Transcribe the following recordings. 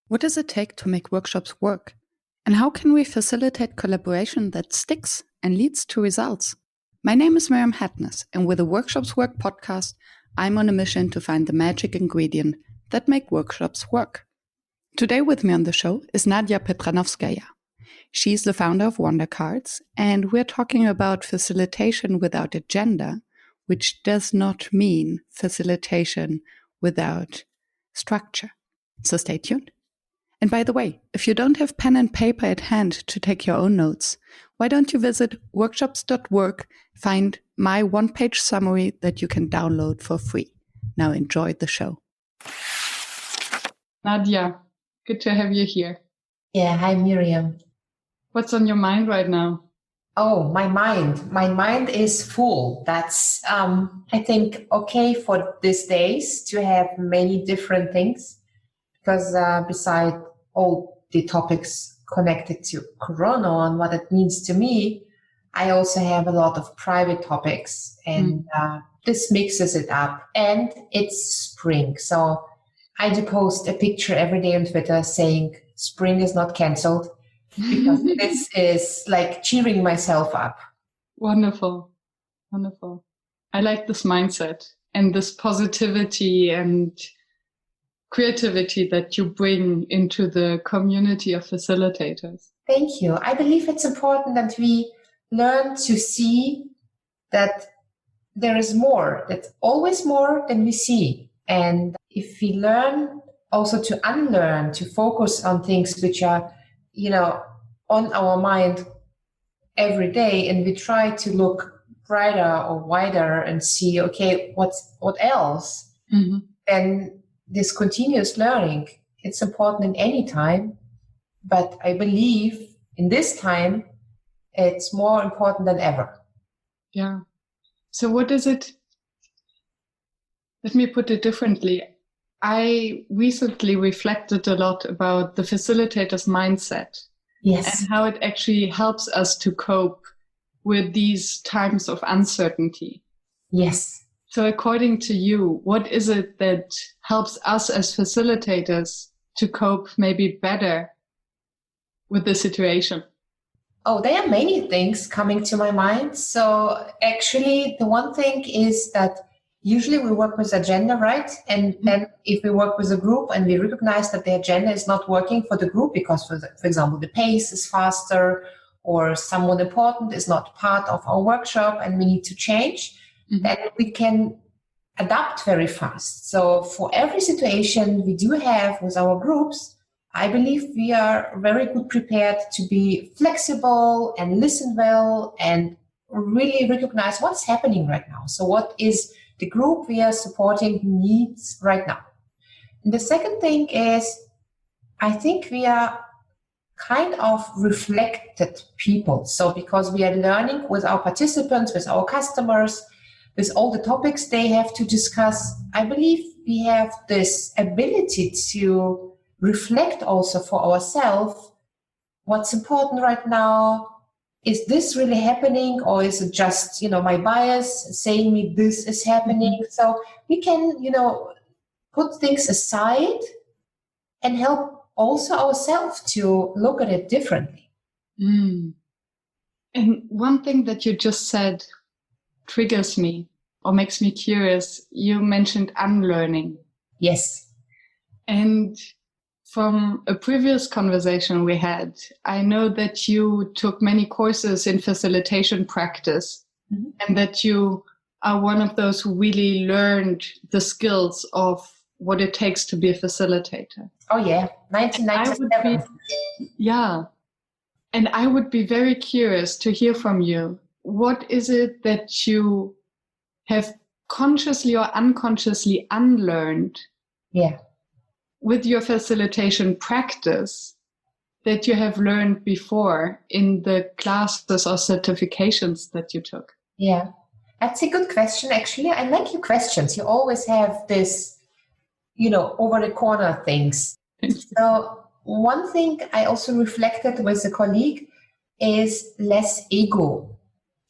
What does it take to make workshops work? And how can we facilitate collaboration that sticks and leads to results? My name is Miriam Hatness, and with the Workshops Work podcast, I'm on a mission to find the magic ingredient that make workshops work. Today with me on the show is Nadja Petranovskaja. She's the founder of WonderCards, and we're talking about facilitation without agenda, which does not mean facilitation without structure. So stay tuned. And by the way, if you don't have pen and paper at hand to take your own notes, why don't you visit workshops.work, find my one-page summary that you can download for free. Now enjoy the show. Nadja, good to have you here. Yeah, hi Miriam. What's on your mind right now? Oh, my mind is full. That's, I think, okay for these days to have many different things because beside all the topics connected to Corona and what it means to me, I also have a lot of private topics and this mixes it up. And it's spring. So I do post a picture every day on Twitter saying spring is not cancelled. Because this is like cheering myself up. Wonderful. Wonderful. I like this mindset and this positivity and creativity that you bring into the community of facilitators. Thank you. I believe it's important that we learn to see that there is more, that's always more than we see. And if we learn also to unlearn, to focus on things which are on our mind every day, and we try to look brighter or wider and see, okay, what else? Mm-hmm. And this continuous learning, it's important in any time, but I believe in this time, it's more important than ever. Yeah. So what is it? Let me put it differently. I recently reflected a lot about the facilitator's mindset. Yes. And how it actually helps us to cope with these times of uncertainty. Yes. So according to you, what is it that helps us as facilitators to cope maybe better with the situation? Oh, there are many things coming to my mind. So actually, the one thing is that usually we work with agenda, right? And then if we work with a group and we recognize that the agenda is not working for the group because, for example, the pace is faster or someone important is not part of our workshop and we need to change, then we can adapt very fast. So for every situation we do have with our groups, I believe we are very good prepared to be flexible and listen well and really recognize what's happening right now. So what is the group we are supporting needs right now. And the second thing is, I think we are kind of reflected people. So because we are learning with our participants, with our customers, with all the topics they have to discuss, I believe we have this ability to reflect also for ourselves what's important right now. Is this really happening, or is it just, my bias saying me this is happening? So we can, put things aside and help also ourselves to look at it differently. And one thing that you just said triggers me or makes me curious. You mentioned unlearning. Yes. And from a previous conversation we had, I know that you took many courses in facilitation practice and that you are one of those who really learned the skills of what it takes to be a facilitator. Oh, yeah. 1997. And I would be very curious to hear from you. What is it that you have consciously or unconsciously unlearned? Yeah. With your facilitation practice that you have learned before in the classes or certifications that you took? Yeah, that's a good question, actually. I like your questions. You always have this, over the corner things. So one thing I also reflected with a colleague is less ego.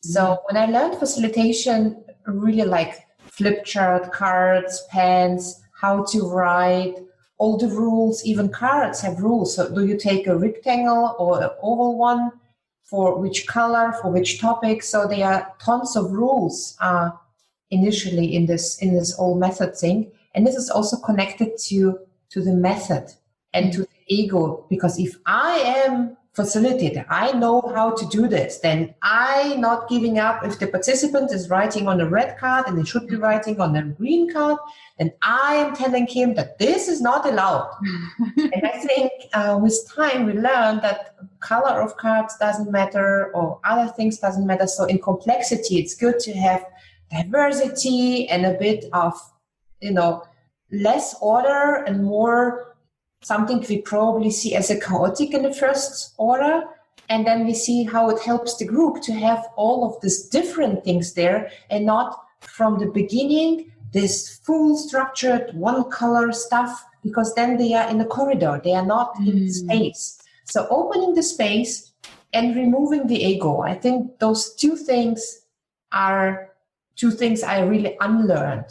So when I learned facilitation, really like flip chart, cards, pens, how to write all the rules. Even cards have rules. So do you take a rectangle or an oval one? For which color, for which topic? So there are tons of rules initially in this whole method thing. And this is also connected to the method and to the ego, because if I am facilitator, I know how to do this, then I'm not giving up. If the participant is writing on a red card and they should be writing on a green card, then I am telling him that this is not allowed. And I think with time we learn that color of cards doesn't matter or other things doesn't matter. So in complexity, it's good to have diversity and a bit of, less order and more something we probably see as a chaotic in the first order. And then we see how it helps the group to have all of these different things there and not from the beginning, this full structured one color stuff, because then they are in a corridor. They are not in space. So opening the space and removing the ego. I think those two things are two things I really unlearned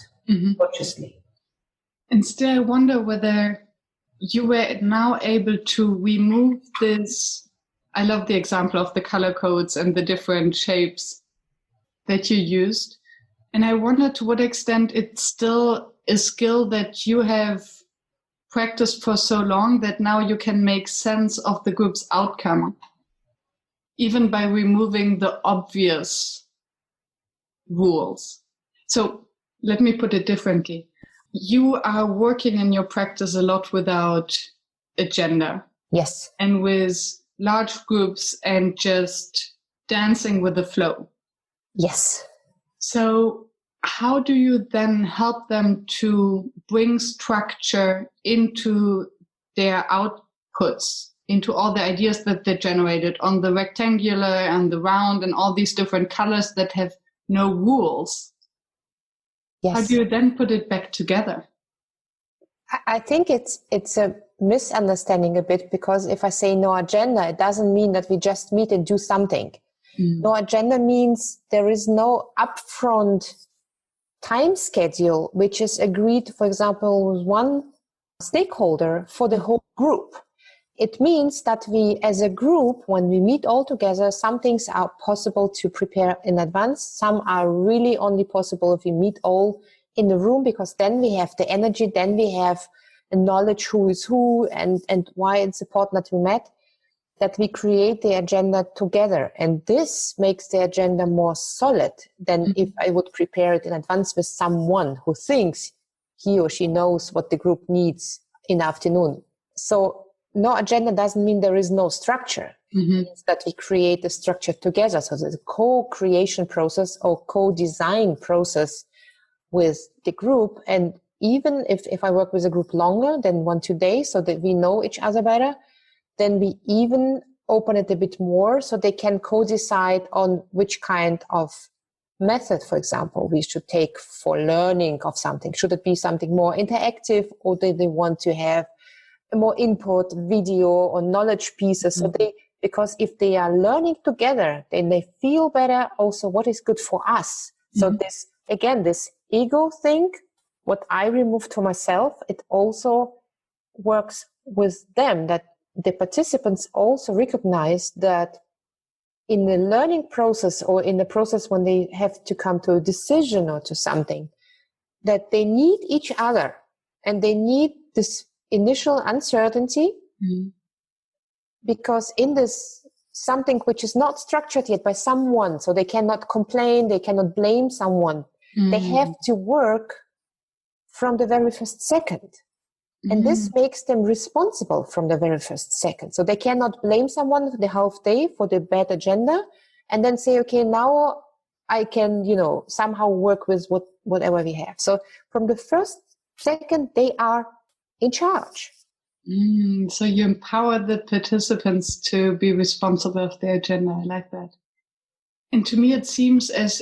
consciously. And still I wonder whether you were now able to remove this. I love the example of the color codes and the different shapes that you used. And I wonder to what extent it's still a skill that you have practiced for so long that now you can make sense of the group's outcome, even by removing the obvious rules. So let me put it differently. You are working in your practice a lot without agenda. Yes. And with large groups and just dancing with the flow. Yes. So how do you then help them to bring structure into their outputs, into all the ideas that they generated on the rectangular and the round and all these different colors that have no rules? Yes. How do you then put it back together? I think it's a misunderstanding a bit, because if I say no agenda, it doesn't mean that we just meet and do something. No agenda means there is no upfront time schedule, which is agreed, for example, with one stakeholder for the whole group. It means that we, as a group, when we meet all together, some things are possible to prepare in advance. Some are really only possible if we meet all in the room, because then we have the energy, then we have the knowledge who is who and why it's important that we met, that we create the agenda together. And this makes the agenda more solid than if I would prepare it in advance with someone who thinks he or she knows what the group needs in the afternoon. So no agenda doesn't mean there is no structure. It means that we create the structure together. So there's a co-creation process or co-design process with the group. And even if I work with a group longer than 1-2 days, so that we know each other better, then we even open it a bit more so they can co-decide on which kind of method, for example, we should take for learning of something. Should it be something more interactive, or do they want to have more input, video or knowledge pieces? So because if they are learning together, then they feel better also what is good for us. So this ego thing, what I removed for myself, it also works with them, that the participants also recognize that in the learning process or in the process when they have to come to a decision or to something, that they need each other and they need this initial uncertainty, because in this something which is not structured yet by someone, so they cannot complain, they cannot blame someone. They have to work from the very first second. And this makes them responsible from the very first second. So they cannot blame someone for the half day for the bad agenda and then say, okay, now I can, somehow work with whatever we have. So from the first second, they are in charge. So you empower the participants to be responsible of their agenda. I like that. And to me, it seems as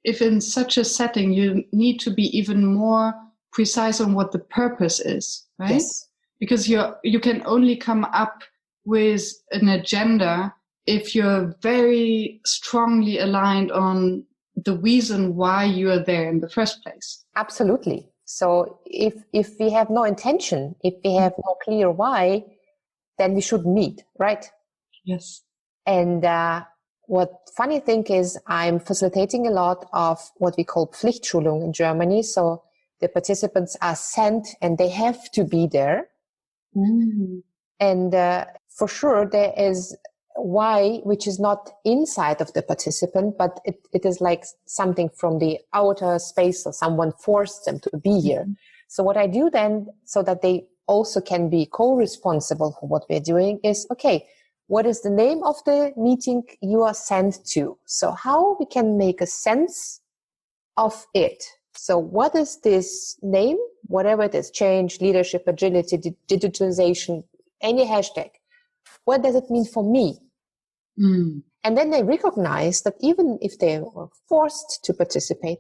if in such a setting, you need to be even more precise on what the purpose is, right? Yes. Because you can only come up with an agenda if you're very strongly aligned on the reason why you are there in the first place. Absolutely. So if we have no intention, if we have no clear why, then we should meet, right? Yes. And what funny thing is, I'm facilitating a lot of what we call Pflichtschulung in Germany. So the participants are sent and they have to be there. Mm. And for sure, there is why, which is not inside of the participant, but it is like something from the outer space, or someone forced them to be here. Mm-hmm. So what I do then, so that they also can be co-responsible for what we're doing, is, okay, what is the name of the meeting you are sent to? So how we can make a sense of it. So what is this name? Whatever it is, change, leadership, agility, digitalization, any hashtag. What does it mean for me? Mm. And then they recognize that even if they were forced to participate,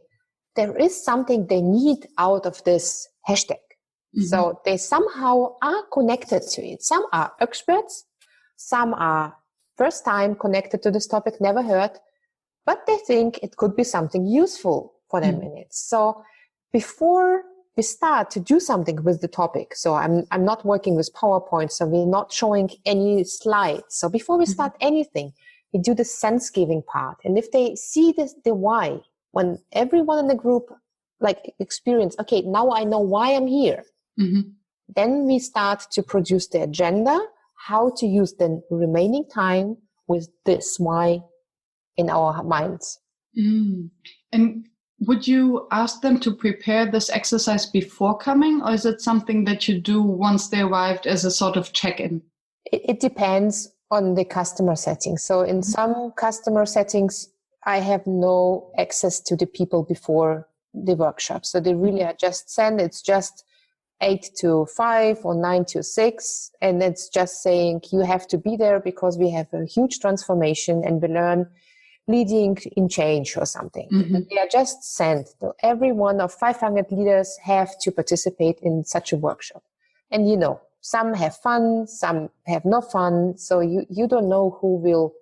there is something they need out of this hashtag. Mm-hmm. So they somehow are connected to it. Some are experts, some are first time connected to this topic, never heard, but they think it could be something useful for them in it. So before we start to do something with the topic, so I'm not working with PowerPoint, so we're not showing any slides. So before we start anything, we do the sense-giving part. And if they see the why, when everyone in the group like experience, okay, now I know why I'm here, then we start to produce the agenda, how to use the remaining time with this why in our minds. Mm. And would you ask them to prepare this exercise before coming, or is it something that you do once they arrived as a sort of check-in? It depends on the customer setting. So in some customer settings, I have no access to the people before the workshop. So they really are just sent. It's just 8 to 5 or 9 to 6. And it's just saying you have to be there because we have a huge transformation and we learn leading in change or something. They are just sent. So every one of 500 leaders have to participate in such a workshop. And you know, some have fun, some have no fun. So you don't know who will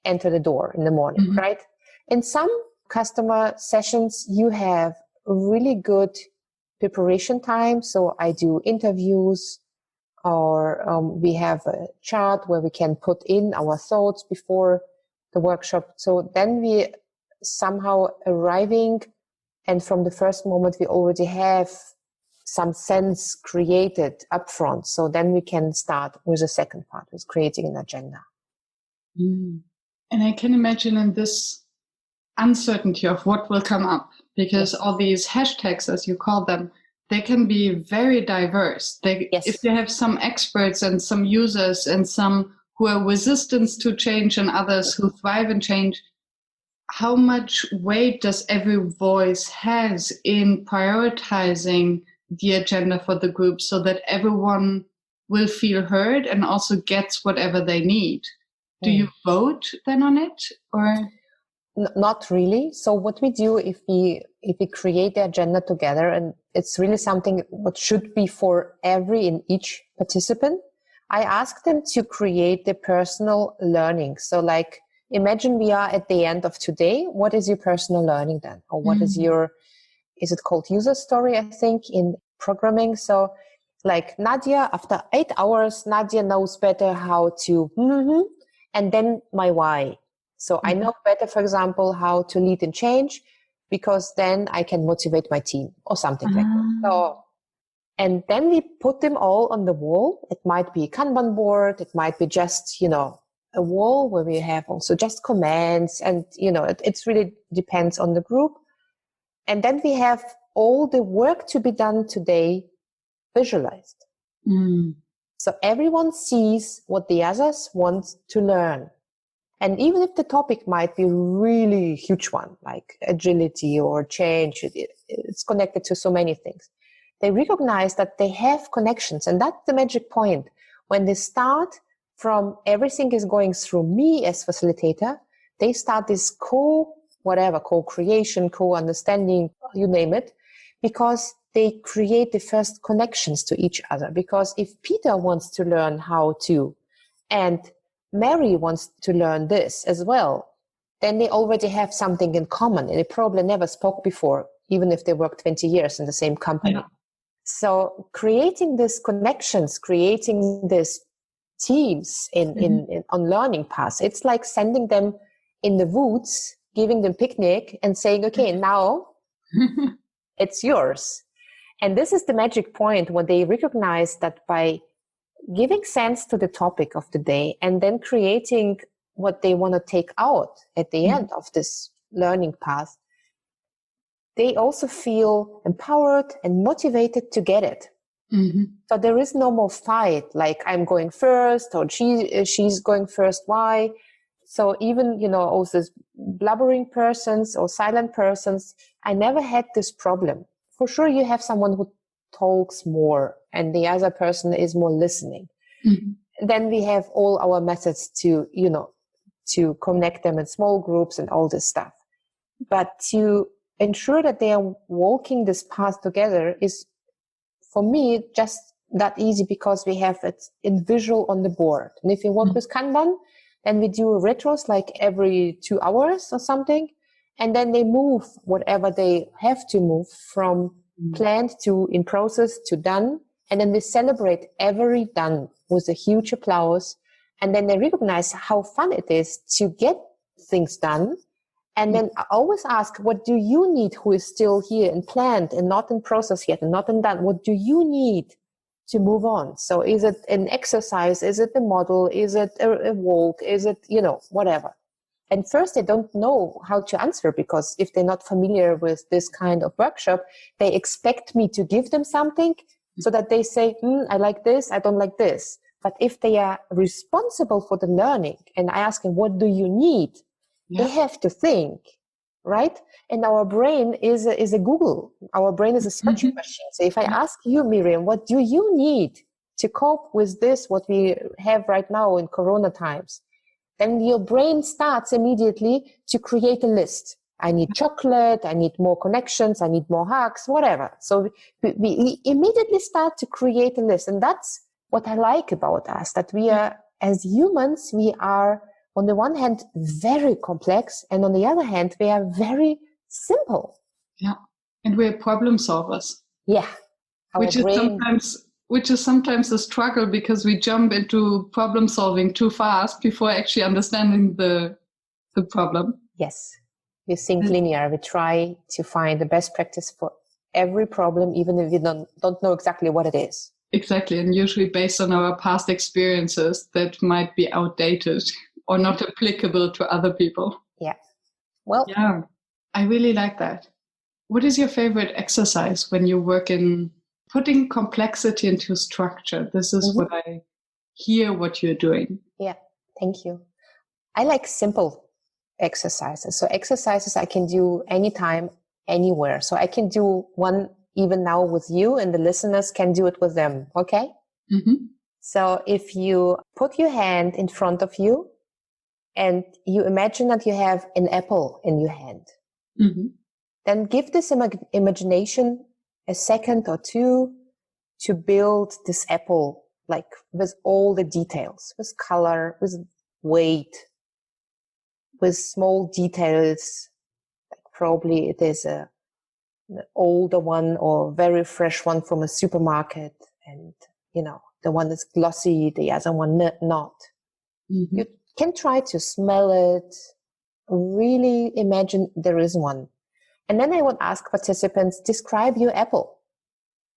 enter the door in the morning, right? In some customer sessions, you have really good preparation time. So I do interviews, or we have a chart where we can put in our thoughts before the workshop. So then we somehow arriving, and from the first moment we already have some sense created up front. So then we can start with the second part, with creating an agenda. And I can imagine in this uncertainty of what will come up, because all these hashtags, as you call them, they can be very diverse. If you have some experts and some users and some who are resistant to change and others who thrive in change, how much weight does every voice has in prioritizing the agenda for the group so that everyone will feel heard and also gets whatever they need? Do you vote then on it, or? Not really. So what we do if we create the agenda together, and it's really something what should be for each participant, I ask them to create the personal learning. So like, imagine we are at the end of today. What is your personal learning then? Or what is is it called user story, I think, in programming? So like Nadja, after 8 hours, Nadja knows better how to, and then my why. So I know better, for example, how to lead and change, because then I can motivate my team or something like that. So, and then we put them all on the wall. It might be a Kanban board. It might be just, a wall where we have also just commands. And, it really depends on the group. And then we have all the work to be done today visualized. So everyone sees what the others want to learn. And even if the topic might be a really huge one, like agility or change, it's connected to so many things. They recognize that they have connections, and that's the magic point. When they start from everything is going through me as facilitator, they start this co-creation, co-understanding, you name it, because they create the first connections to each other. Because if Peter wants to learn how to, and Mary wants to learn this as well, then they already have something in common, and they probably never spoke before, even if they work 20 years in the same company. Yeah. So creating these connections, creating these teams on learning paths, it's like sending them in the woods, giving them picnic and saying, okay, now it's yours. And this is the magic point when they recognize that by giving sense to the topic of the day and then creating what they want to take out at the end of this learning path, they also feel empowered and motivated to get it. Mm-hmm. So there is no more fight, like I'm going first or she's going first. Why? So even, all these blubbering persons or silent persons, I never had this problem. For sure, you have someone who talks more and the other person is more listening. Mm-hmm. Then we have all our methods to connect them in small groups and all this stuff. But to ensure that they are walking this path together is, for me, just that easy because we have it in visual on the board. And if you work with Kanban, then we do retros like every 2 hours or something. And then they move whatever they have to move from planned to in process to done. And then we celebrate every done with a huge applause. And then they recognize how fun it is to get things done. And then I always ask, what do you need who is still here and planned and not in process yet and not in done? What do you need to move on? So is it an exercise? Is it a model? Is it a walk? Is it, whatever? And first, they don't know how to answer because if they're not familiar with this kind of workshop, they expect me to give them something so that they say, I like this, I don't like this. But if they are responsible for the learning and I ask them, what do you need? Yeah. They have to think, right? And our brain is a Google. Our brain is a searching machine. So if I ask you, Miriam, what do you need to cope with this, what we have right now in Corona times? Then your brain starts immediately to create a list. I need chocolate, I need more connections, I need more hugs, whatever. So we immediately start to create a list. And that's what I like about us, that we are, as humans, we are on the one hand very complex, and on the other hand, we are very simple. Yeah, and we're problem solvers. Yeah, which is sometimes a struggle because we jump into problem solving too fast before actually understanding the problem. Yes, we think linear. We try to find the best practice for every problem, even if we don't know exactly what it is. Exactly, and usually based on our past experiences that might be outdated or not applicable to other people. Yeah. Well. Yeah, I really like that. What is your favorite exercise when you work in putting complexity into structure? This is what I hear what you're doing. Yeah, thank you. I like simple exercises. So exercises I can do anytime, anywhere. So I can do one even now with you and the listeners can do it with them. Okay? Mm-hmm. So if you put your hand in front of you and you imagine that you have an apple in your hand, then give this imagination a second or two to build this apple, like with all the details, with color, with weight, with small details. Like probably it is an older one or very fresh one from a supermarket. And, the one is glossy, the other one not. Mm-hmm. You can try to smell it, really imagine there is one. And then I would ask participants, describe your apple.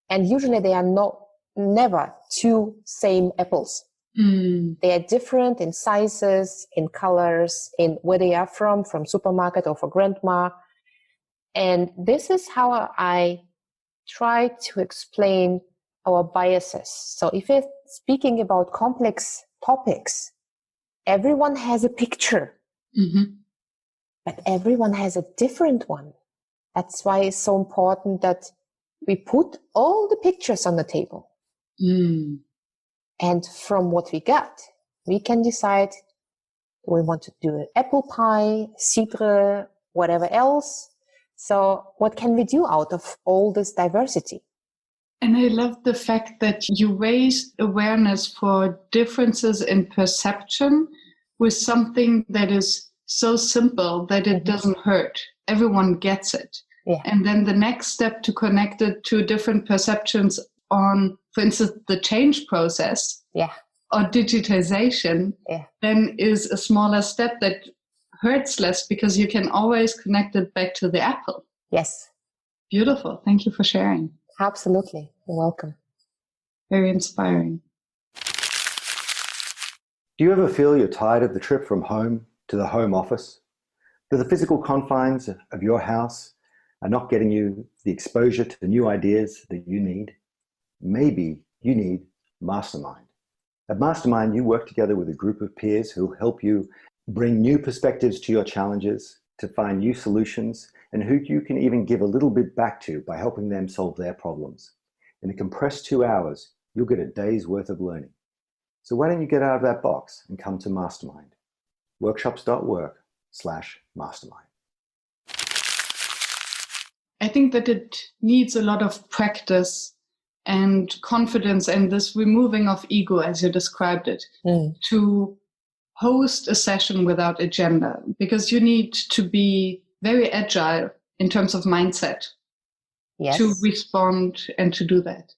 And usually they are never two same apples. Mm. They are different in sizes, in colors, in where they are from supermarket or for grandma. And this is how I try to explain our biases. So if you're speaking about complex topics, everyone has a picture, but everyone has a different one. That's why it's so important that we put all the pictures on the table. Mm. And from what we got, we can decide we want to do an apple pie, cidre, whatever else. So what can we do out of all this diversity? And I love the fact that you raised awareness for differences in perception with something that is so simple that it doesn't hurt. Everyone gets it. Yeah. And then the next step to connect it to different perceptions on, for instance, the change process or digitization, then is a smaller step that hurts less because you can always connect it back to the apple. Yes. Beautiful. Thank you for sharing. Absolutely. You're welcome. Very inspiring. Do you ever feel you're tired of the trip from home to the home office? That the physical confines of your house are not getting you the exposure to the new ideas that you need? Maybe you need Mastermind. At Mastermind, you work together with a group of peers who help you bring new perspectives to your challenges, to find new solutions, and who you can even give a little bit back to by helping them solve their problems. In a compressed 2 hours, you'll get a day's worth of learning. So why don't you get out of that box and come to Mastermind? workshops.work/mastermind. I think that it needs a lot of practice and confidence and this removing of ego, as you described it, to host a session without agenda, because you need to be very agile in terms of mindset to respond and to do that.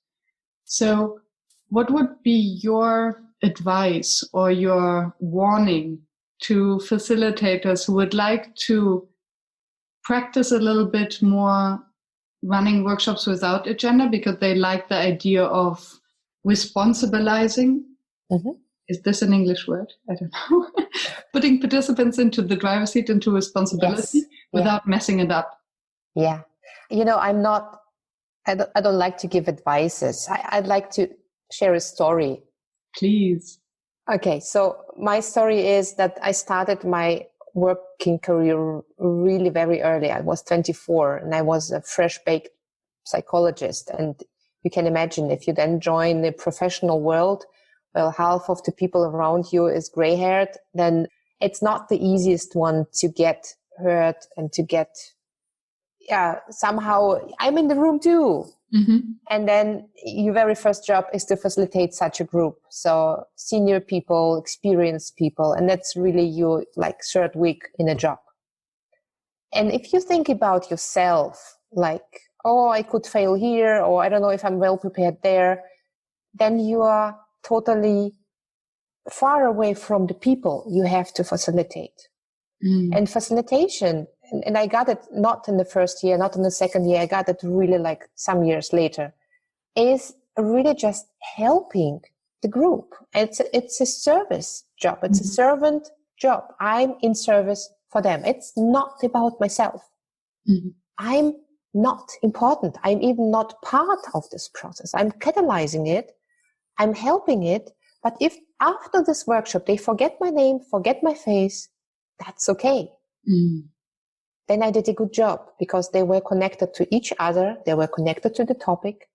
So what would be your advice or your warning to facilitators who would like to practice a little bit more running workshops without agenda because they like the idea of responsibilizing? Is this an English word? I don't know. Putting participants into the driver's seat, into responsibility without messing it up. Yeah. I don't like to give advices. I'd like to share a story. Please. Okay. So my story is that I started my working career really very early. I was 24 and I was a fresh baked psychologist. And you can imagine if you then join the professional world, well, half of the people around you is gray haired, then it's not the easiest one to get heard and to get, somehow I'm in the room too. And then your very first job is to facilitate such a group. So senior people, experienced people, and that's really your like third week in a job. And if you think about yourself, like, oh, I could fail here, or I don't know if I'm well prepared there, then you are totally far away from the people you have to facilitate. And facilitation, and I got it not in the first year, not in the second year, I got it really like some years later, is really just helping the group. It's a service job. It's a servant job. I'm in service for them. It's not about myself. I'm not important. I'm even not part of this process. I'm catalyzing it. I'm helping it. But if after this workshop, they forget my name, forget my face, that's okay. Then I did a good job because they were connected to each other. They were connected to the topic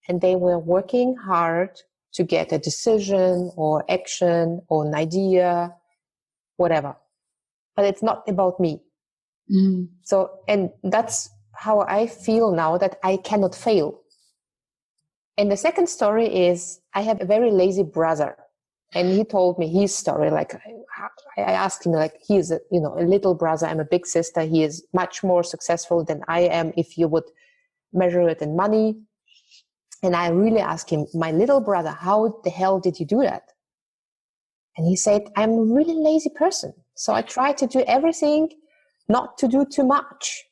and they were working hard to get a decision or action or an idea, whatever. But it's not about me. So, and that's how I feel now, that I cannot fail. And the second story is I have a very lazy brother. And he told me his story. Like I asked him, like, he is a little brother. I'm a big sister. He is much more successful than I am if you would measure it in money. And I really asked him, my little brother, how the hell did you do that? And he said, I'm a really lazy person. So I try to do everything, not to do too much.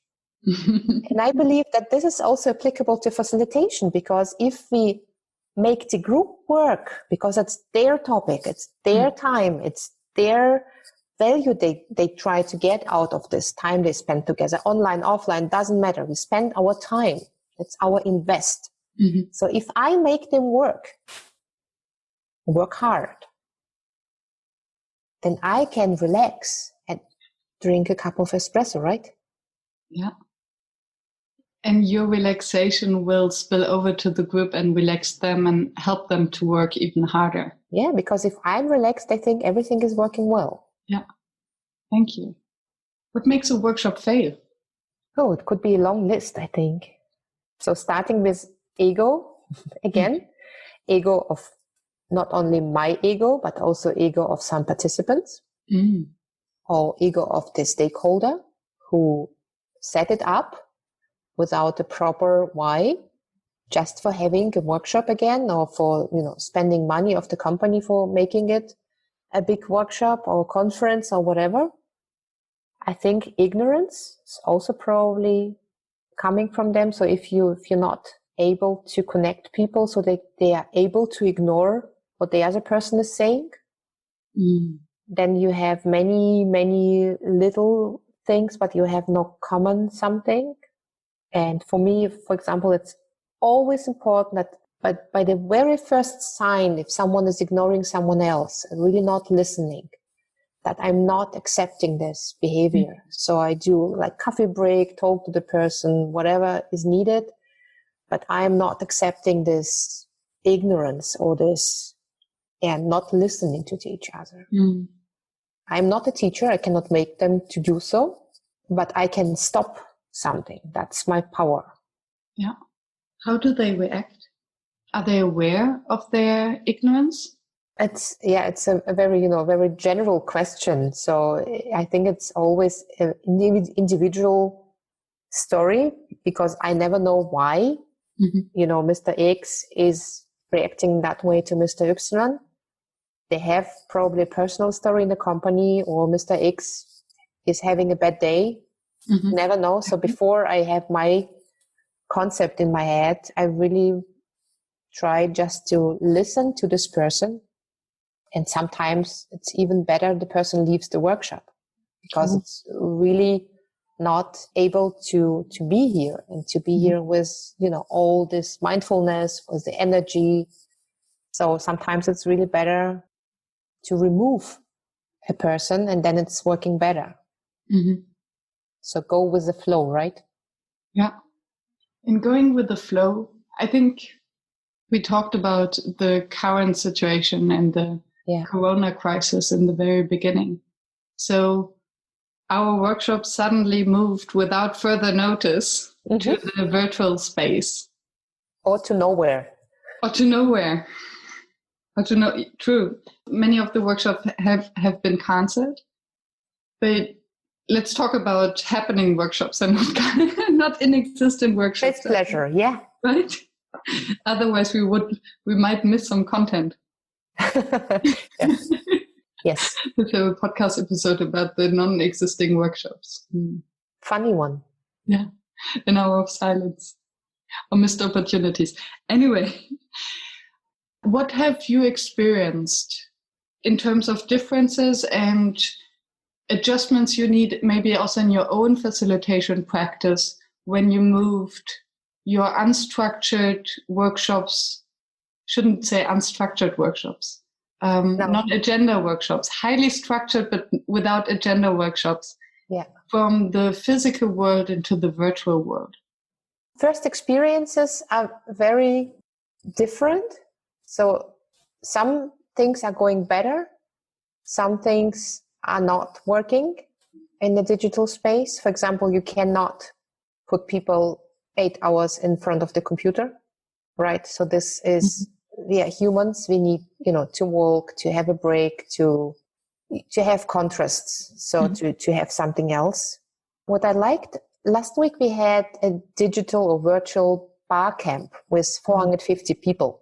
And I believe that this is also applicable to facilitation, because if we make the group work, because it's their topic, it's their time, it's their value they try to get out of this time they spend together, online, offline, doesn't matter. We spend our time. It's our invest. So if I make them work hard, then I can relax and drink a cup of espresso, right? Yeah. And your relaxation will spill over to the group and relax them and help them to work even harder. Yeah, because if I'm relaxed, I think everything is working well. Yeah. Thank you. What makes a workshop fail? Oh, it could be a long list, I think. So starting with ego, again, ego of not only my ego, but also ego of some participants, or ego of the stakeholder who set it up, without a proper why, just for having a workshop again, or for, spending money of the company for making it a big workshop or conference or whatever. I think ignorance is also probably coming from them. So if you're not able to connect people so they are able to ignore what the other person is saying, then you have many, many little things, but you have no common something. And for me, for example, it's always important that by the very first sign, if someone is ignoring someone else, really not listening, that I'm not accepting this behavior. So I do like coffee break, talk to the person, whatever is needed, but I'm not accepting this ignorance or this, and not listening to each other. I'm not a teacher. I cannot make them to do so, but I can stop something. That's my power. Yeah. How do they react? Are they aware of their ignorance? It's a very, very general question. So I think it's always an individual story, because I never know why, Mr. X is reacting that way to Mr. Y. They have probably a personal story in the company, or Mr. X is having a bad day. Never know. So before I have my concept in my head, I really try just to listen to this person. And sometimes it's even better the person leaves the workshop, because it's really not able to be here, and to be here with, all this mindfulness, with the energy. So sometimes it's really better to remove a person, and then it's working better. So go with the flow, right? Yeah. In going with the flow, I think we talked about the current situation and the Corona crisis in the very beginning. So our workshop suddenly moved without further notice to the virtual space. Or to nowhere. True. Many of the workshops have been cancelled. But let's talk about happening workshops and not inexistent workshops. It's pleasure, yeah. Right? Otherwise we might miss some content. Yes. So a podcast episode about the non-existing workshops. Funny one. Yeah. An hour of silence or missed opportunities. Anyway, what have you experienced in terms of differences and adjustments you need, maybe also in your own facilitation practice, when you moved your unstructured workshops, shouldn't say unstructured workshops, not agenda workshops, highly structured but without agenda workshops, from the physical world into the virtual world? First experiences are very different. So some things are going better, some things are not working in the digital space. For example, you cannot put people 8 hours in front of the computer, right? So this is, humans, we need, to walk, to have a break, to have contrasts, so to have something else. What I liked, last week we had a digital or virtual BarCamp with 450 people.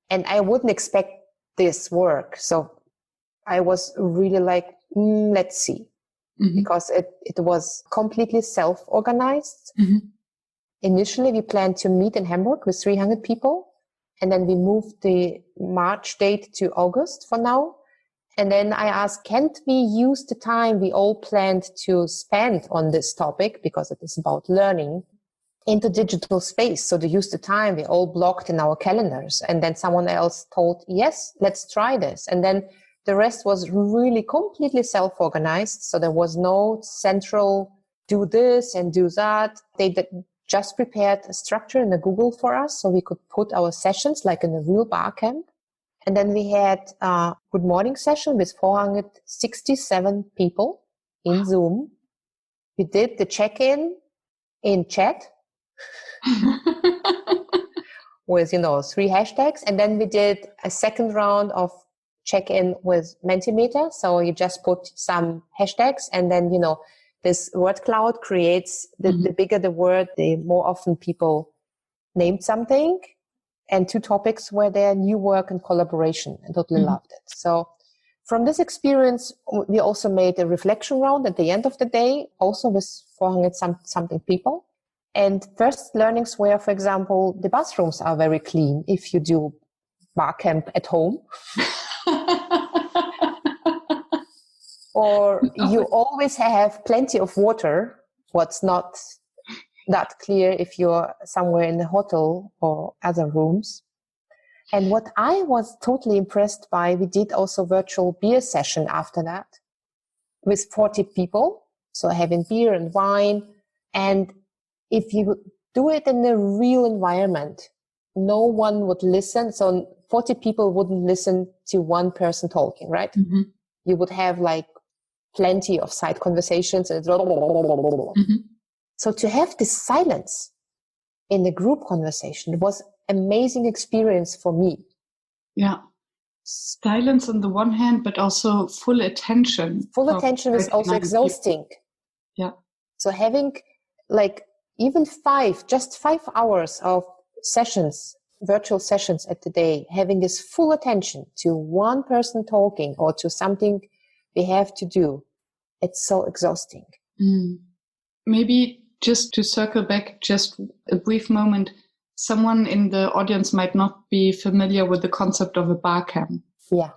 And I wouldn't expect this work. So I was really like, let's see. Because it was completely self-organized. Initially, we planned to meet in Hamburg with 300 people. And then we moved the March date to August for now. And then I asked, can't we use the time we all planned to spend on this topic, because it is about learning, into digital space? So to use the time we all blocked in our calendars. And then someone else told, yes, let's try this. And then the rest was really completely self-organized. So there was no central do this and do that. They just prepared a structure in the Google for us, so we could put our sessions like in a real BarCamp. And then we had a good morning session with 467 people in Zoom. We did the check-in in chat with, 3 hashtags. And then we did a second round of check-in with Mentimeter. So you just put some hashtags, and then, this word cloud creates, the bigger the word, the more often people named something. And 2 topics were there, new work and collaboration. I totally loved it. So from this experience, we also made a reflection round at the end of the day, also with 400 something people. And first learnings were, for example, the bathrooms are very clean if you do BarCamp at home. Or you always have plenty of water. What's not that clear if you're somewhere in a hotel or other rooms. And what I was totally impressed by, we did also virtual beer session after that with 40 people. So having beer and wine. And if you do it in a real environment, no one would listen. So 40 people wouldn't listen to one person talking, right? Mm-hmm. You would have like plenty of side conversations. And So to have this silence in the group conversation was amazing experience for me. Yeah. Silence on the one hand, but also full attention. Full attention is also exhausting. Yeah. So having like even just 5 hours of sessions, virtual sessions at the day, having this full attention to one person talking or to something we have to do, it's so exhausting. Maybe just to circle back just a brief moment, someone in the audience might not be familiar with the concept of a BarCamp. Yeah.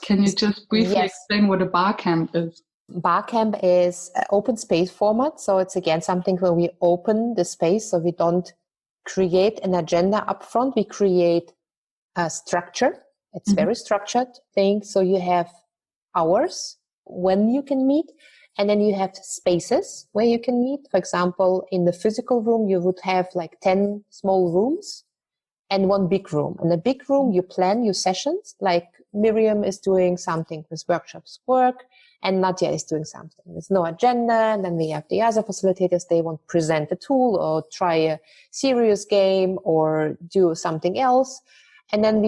Can you just briefly explain what a BarCamp is? BarCamp is an open space format. So it's again something where we open the space. So we don't create an agenda up front. We create a structure. It's very structured thing. So you have hours when you can meet. And then you have spaces where you can meet. For example, in the physical room, you would have like 10 small rooms and 1 big room. In the big room, you plan your sessions. Like Miriam is doing something with workshops work and Nadja is doing something. There's no agenda. And then we have the other facilitators. They want to present a tool or try a serious game or do something else. And then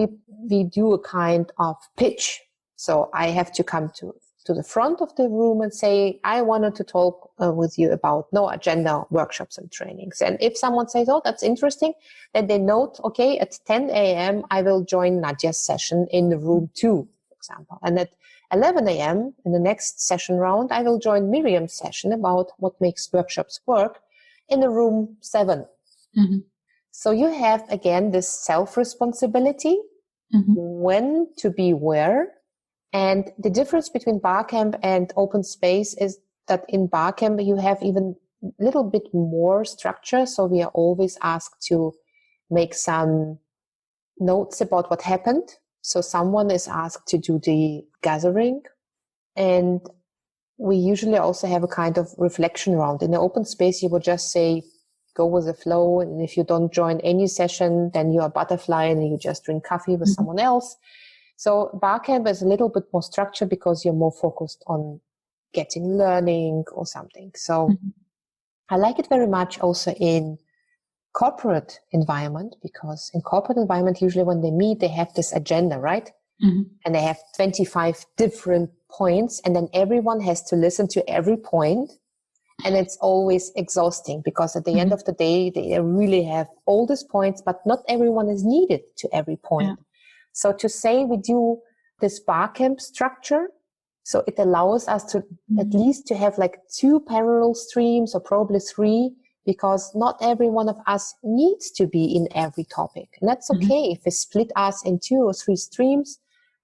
we do a kind of pitch. So I have to come to the front of the room and say, I wanted to talk with you about no agenda workshops and trainings. And if someone says, oh, that's interesting, then they note, okay, at 10 a.m., I will join Nadja's session in the room 2, for example. And at 11 a.m., in the next session round, I will join Miriam's session about what makes workshops work in the room 7. So you have, again, this self-responsibility, when to be where. And the difference between BarCamp and open space is that in BarCamp, you have even a little bit more structure. So we are always asked to make some notes about what happened. So someone is asked to do the gathering. And we usually also have a kind of reflection round. In the open space, you would just say, go with the flow. And if you don't join any session, then you're a butterfly and you just drink coffee with someone else. So BarCamp is a little bit more structured because you're more focused on getting learning or something. So I like it very much also in corporate environment, because in corporate environment, usually when they meet, they have this agenda, right? And they have 25 different points and then everyone has to listen to every point. And it's always exhausting because at the end of the day, they really have all these points, but not everyone is needed to every point. Yeah. So to say we do this BarCamp structure, so it allows us to at least to have like 2 parallel streams or probably 3, because not every one of us needs to be in every topic. And that's okay if we split us in 2 or 3 streams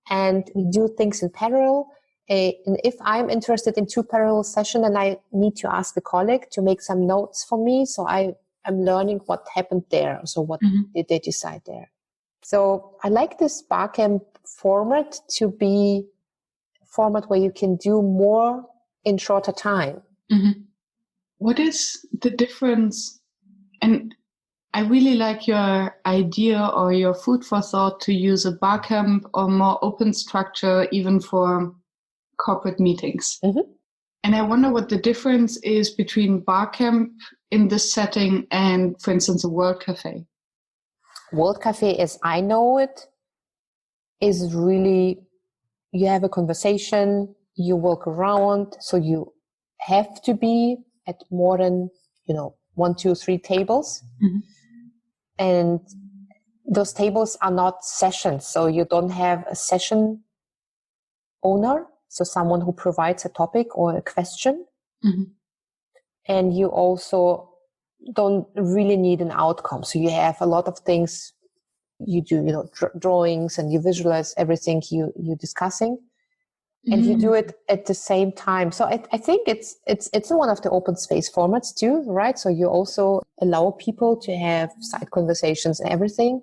and we do things in parallel. And if I'm interested in 2 parallel sessions and I need to ask a colleague to make some notes for me, so I'm learning what happened there. So what did they decide there? So I like this BarCamp format to be a format where you can do more in shorter time. What is the difference? And I really like your idea or your food for thought to use a BarCamp or more open structure even for corporate meetings. And I wonder what the difference is between BarCamp in this setting and, for instance, a World Café. World Café, as I know it, is really, you have a conversation, you walk around, so you have to be at more than, 1, 2, 3 tables. Mm-hmm. And those tables are not sessions. So you don't have a session owner. So someone who provides a topic or a question. Mm-hmm. And you also don't really need an outcome. So you have a lot of things you do, drawings, and you visualize everything you're discussing. And you do it at the same time. So I think it's one of the open space formats too, right? So you also allow people to have side conversations and everything.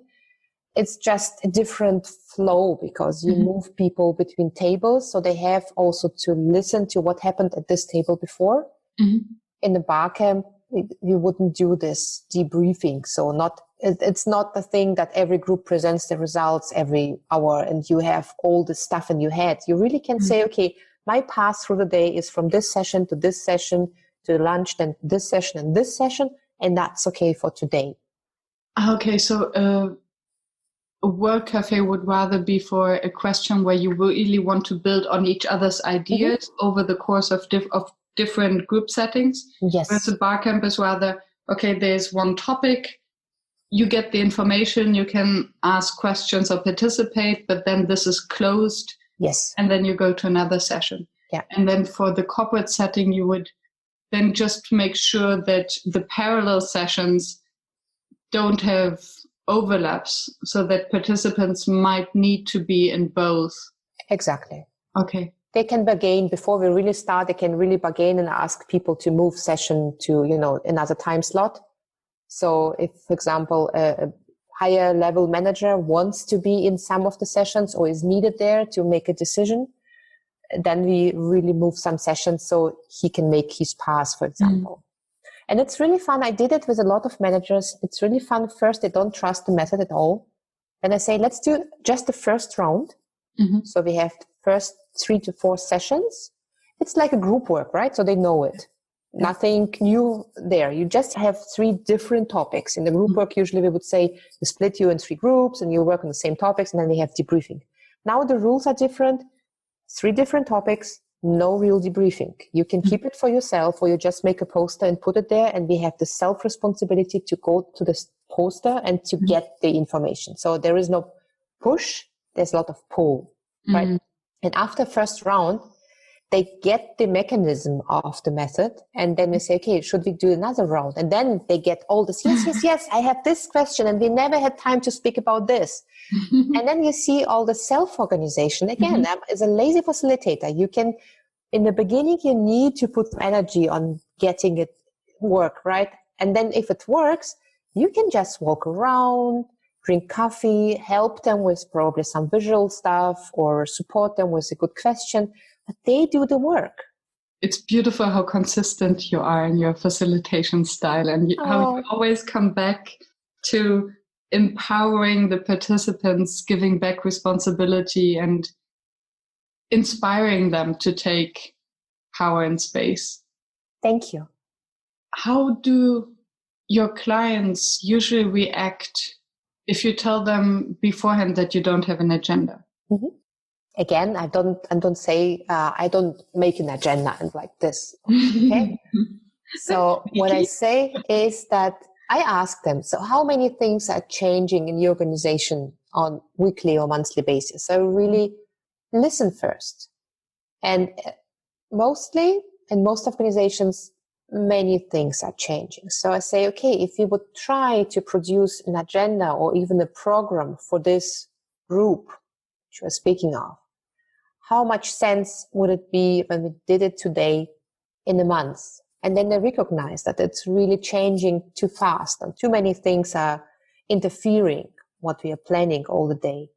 It's just a different flow because you move people between tables. So they have also to listen to what happened at this table before. Mm-hmm. In the BarCamp, we wouldn't do this debriefing. So it's not the thing that every group presents the results every hour and you have all the stuff in your head. You really can say, okay, my path through the day is from this session to lunch, then this session and this session, and that's okay for today. Okay, so a work cafe would rather be for a question where you really want to build on each other's ideas over the course of different group settings. Yes. Whereas a BarCamp is rather, okay, there's one topic, you get the information, you can ask questions or participate, but then this is closed. Yes. And then you go to another session. Yeah. And then for the corporate setting, you would then just make sure that the parallel sessions don't have overlaps so that participants might need to be in both. Exactly. Okay. They can bargain before we really start. They can really bargain and ask people to move session to, another time slot. So if, for example, a higher level manager wants to be in some of the sessions or is needed there to make a decision, then we really move some sessions so he can make his pass, for example. And it's really fun. I did it with a lot of managers. It's really fun. First, they don't trust the method at all. And I say, let's do just the first round. Mm-hmm. So we have the first 3 to 4 sessions. It's like a group work, right? So they know it. Nothing new there. You just have 3 different topics. In the group work, usually we would say we split you in 3 groups and you work on the same topics and then we have debriefing. Now the rules are different. 3 different topics, no real debriefing. You can keep it for yourself or you just make a poster and put it there and we have the self-responsibility to go to the poster and to get the information. So there is no push, there's a lot of pull, right? And after first round, they get the mechanism of the method and then we say, okay, should we do another round? And then they get all this, yes, I have this question and we never had time to speak about this. And then you see all the self-organization. Again, as a lazy facilitator, you can, in the beginning, you need to put energy on getting it work, right? And then if it works, you can just walk around, drink coffee, help them with probably some visual stuff or support them with a good question. But they do the work. It's beautiful how consistent you are in your facilitation style and how you always come back to empowering the participants, giving back responsibility and inspiring them to take power in space. Thank you. How do your clients usually react if you tell them beforehand that you don't have an agenda? Again, I don't say, I don't make an agenda and like this. Okay. So what I say is that I ask them, so how many things are changing in your organization on weekly or monthly basis? So really listen first. And mostly in most organizations, many things are changing. So I say, okay, if you would try to produce an agenda or even a program for this group, which we're speaking of, how much sense would it be when we did it today in a month? And then they recognize that it's really changing too fast and too many things are interfering what we are planning all the day.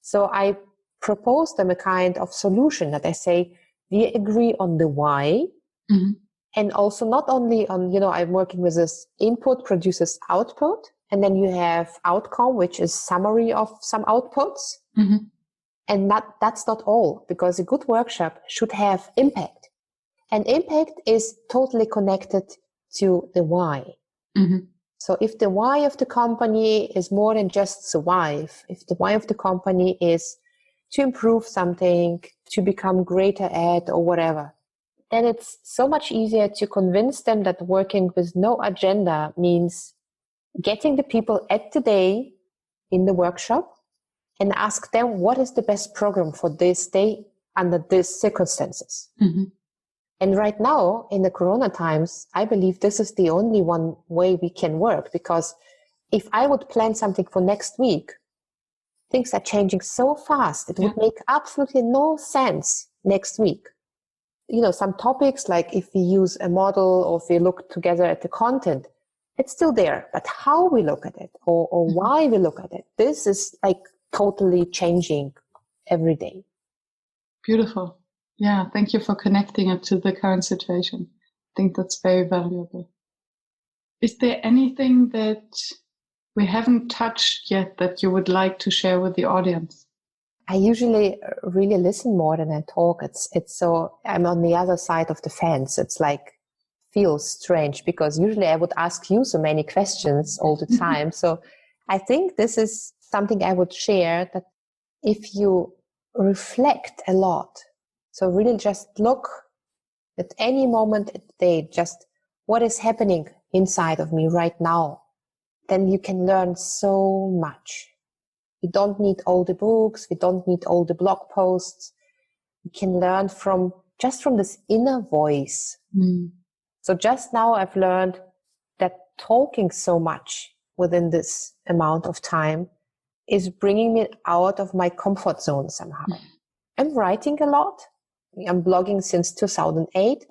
So I propose them a kind of solution that I say, we agree on the why. And also not only on, I'm working with this input produces output. And then you have outcome, which is summary of some outputs. And that's not all, because a good workshop should have impact. And impact is totally connected to the why. So if the why of the company is more than just survive, if the why of the company is to improve something, to become greater at or whatever, then it's so much easier to convince them that working with no agenda means getting the people at the day in the workshop and ask them what is the best program for this day under these circumstances. Mm-hmm. And right now, in the Corona times, I believe this is the only one way we can work, because if I would plan something for next week, things are changing so fast. It would make absolutely no sense next week. You know, some topics, like if we use a model or if we look together at the content, it's still there. But how we look at it or why we look at it, this is like totally changing every day. Beautiful. Yeah, thank you for connecting it to the current situation. I think that's very valuable. Is there anything that we haven't touched yet that you would like to share with the audience? I usually really listen more than I talk. It's so I'm on the other side of the fence. It's like feels strange because usually I would ask you so many questions all the time. So I think this is something I would share, that if you reflect a lot, so really just look at any moment of the day, just what is happening inside of me right now, then you can learn so much. We don't need all the books. We don't need all the blog posts. We can learn from this inner voice. Mm. So just now I've learned that talking so much within this amount of time is bringing me out of my comfort zone somehow. Mm. I'm writing a lot. I'm blogging since 2008,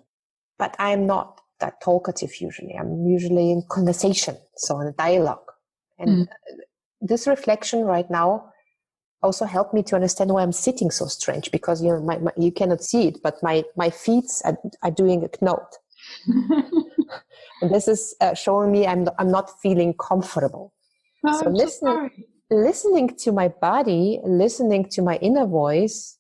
but I'm not that talkative usually. I'm usually in conversation, so in a dialogue. And this reflection right now also helped me to understand why I'm sitting so strange, because you cannot see it, but my feet are doing a knot. And this is showing me I'm not feeling comfortable. Oh, so listening to my body, listening to my inner voice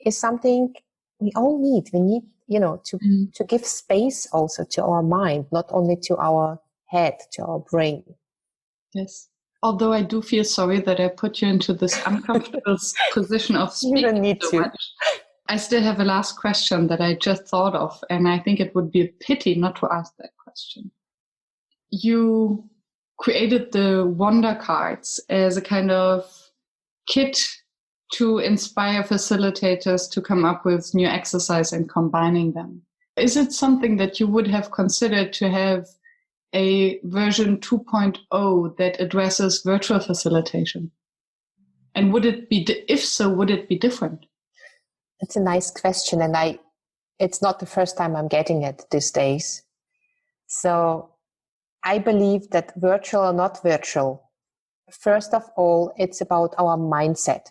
is something we all need. We need, to give space also to our mind, not only to our head, to our brain. Yes. Although I do feel sorry that I put you into this uncomfortable position of speaking. You don't need so to. Much. I still have a last question that I just thought of, and I think it would be a pity not to ask that question. You created the WonderCards as a kind of kit to inspire facilitators to come up with new exercise and combining them. Is it something that you would have considered to have a version 2.0 that addresses virtual facilitation? And would it be, if so, would it be different? It's a nice question, and it's not the first time I'm getting it these days. So I believe that virtual or not virtual, first of all, it's about our mindset.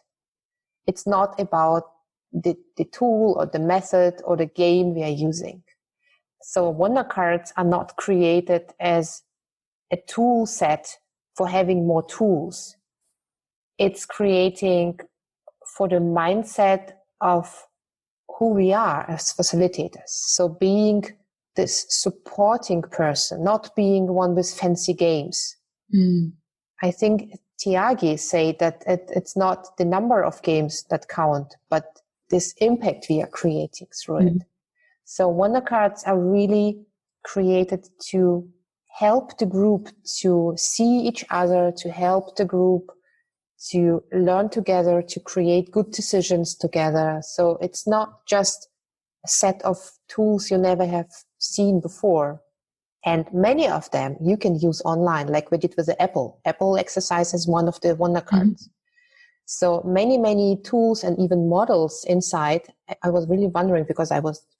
It's not about the tool or the method or the game we are using. So WonderCards are not created as a tool set for having more tools. It's creating for the mindset of who we are as facilitators. So being this supporting person, not being one with fancy games. Mm. I think Tyagi say that it's not the number of games that count, but this impact we are creating through it. So WonderCards are really created to help the group to see each other, to help the group to learn together, to create good decisions together. So it's not just a set of tools you never have seen before. And many of them you can use online, like we did with the Apple. Apple Exercise is one of the WonderCards. Mm-hmm. So many tools and even models inside. I was really wondering, because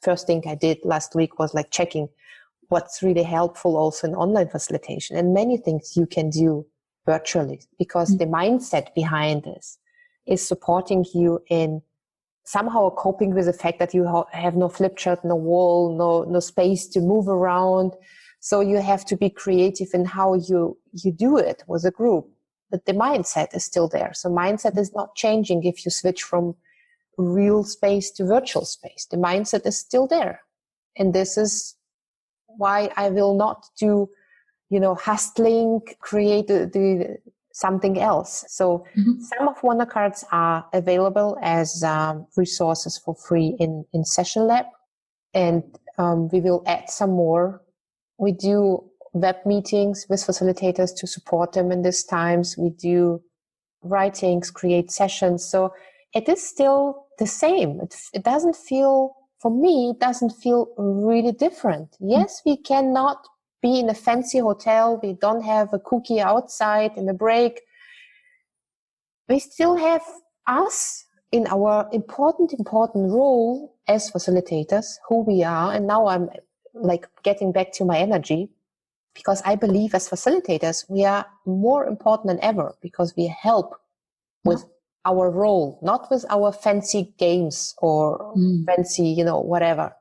first thing I did last week was like checking what's really helpful also in online facilitation, and many things you can do virtually, because the mindset behind this is supporting you in somehow coping with the fact that you have no flip chart, no wall, no space to move around. So you have to be creative in how you do it with a group. But the mindset is still there. So mindset is not changing if you switch from real space to virtual space. The mindset is still there. And this is why I will not do, hustling, create the something else. So some of WonderCards are available as resources for free in Session Lab. And We will add some more. We do web meetings with facilitators to support them in these times. We do writings, create sessions. So it is still the same. It doesn't feel, for me, it doesn't feel really different. Yes, we cannot be in a fancy hotel. We don't have a cookie outside in the break. We still have us in our important role as facilitators, who we are. And now I'm like getting back to my energy, because I believe as facilitators, we are more important than ever, because we help with our role, not with our fancy games or fancy, whatever,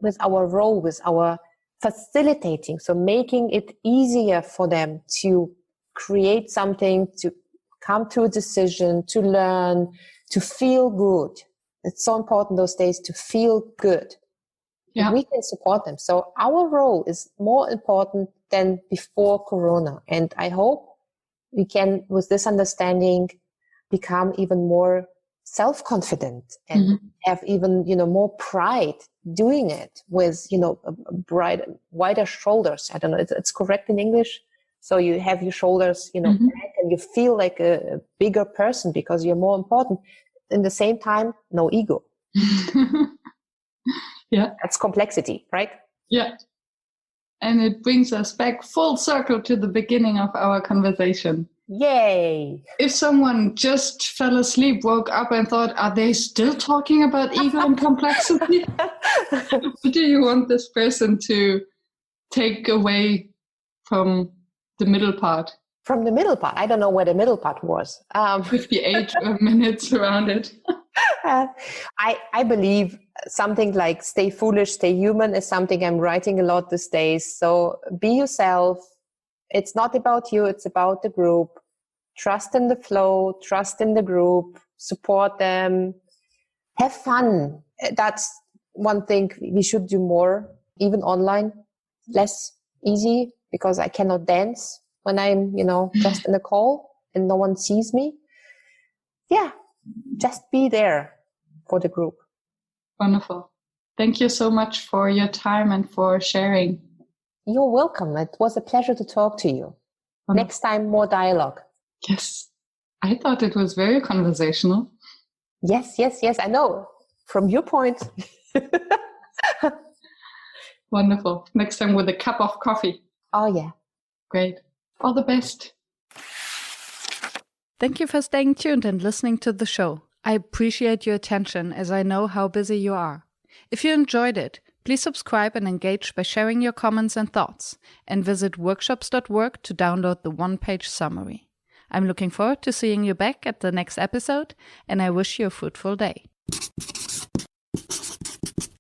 with our role, with our facilitating. So making it easier for them to create something, to come to a decision, to learn, to feel good. It's so important those days to feel good. Yeah. We can support them. So our role is more important than before Corona. And I hope we can, with this understanding, become even more self-confident and have even, more pride doing it with, wider shoulders. I don't know, it's correct in English. So you have your shoulders, back, and you feel like a bigger person because you're more important. In the same time, no ego. Yeah. That's complexity, right? Yeah. And it brings us back full circle to the beginning of our conversation. Yay! If someone just fell asleep, woke up and thought, are they still talking about ego and complexity? What do you want this person to take away from the middle part? From the middle part? I don't know where the middle part was. 58 minutes around it. I believe something like stay foolish, stay human is something I'm writing a lot these days. So be yourself. It's not about you. It's about the group. Trust in the flow, trust in the group, support them, have fun. That's one thing we should do more, even online. Less easy because I cannot dance when I'm, just in a call and no one sees me. Yeah, just be there for the group. Wonderful. Thank you so much for your time and for sharing. You're welcome. It was a pleasure to talk to you. Wonderful. Next time, more dialogue. Yes. I thought it was very conversational. Yes. I know. From your point. Wonderful. Next time with a cup of coffee. Oh, yeah. Great. All the best. Thank you for staying tuned and listening to the show. I appreciate your attention as I know how busy you are. If you enjoyed it, please subscribe and engage by sharing your comments and thoughts, and visit workshops.work to download the one-page summary. I'm looking forward to seeing you back at the next episode, and I wish you a fruitful day.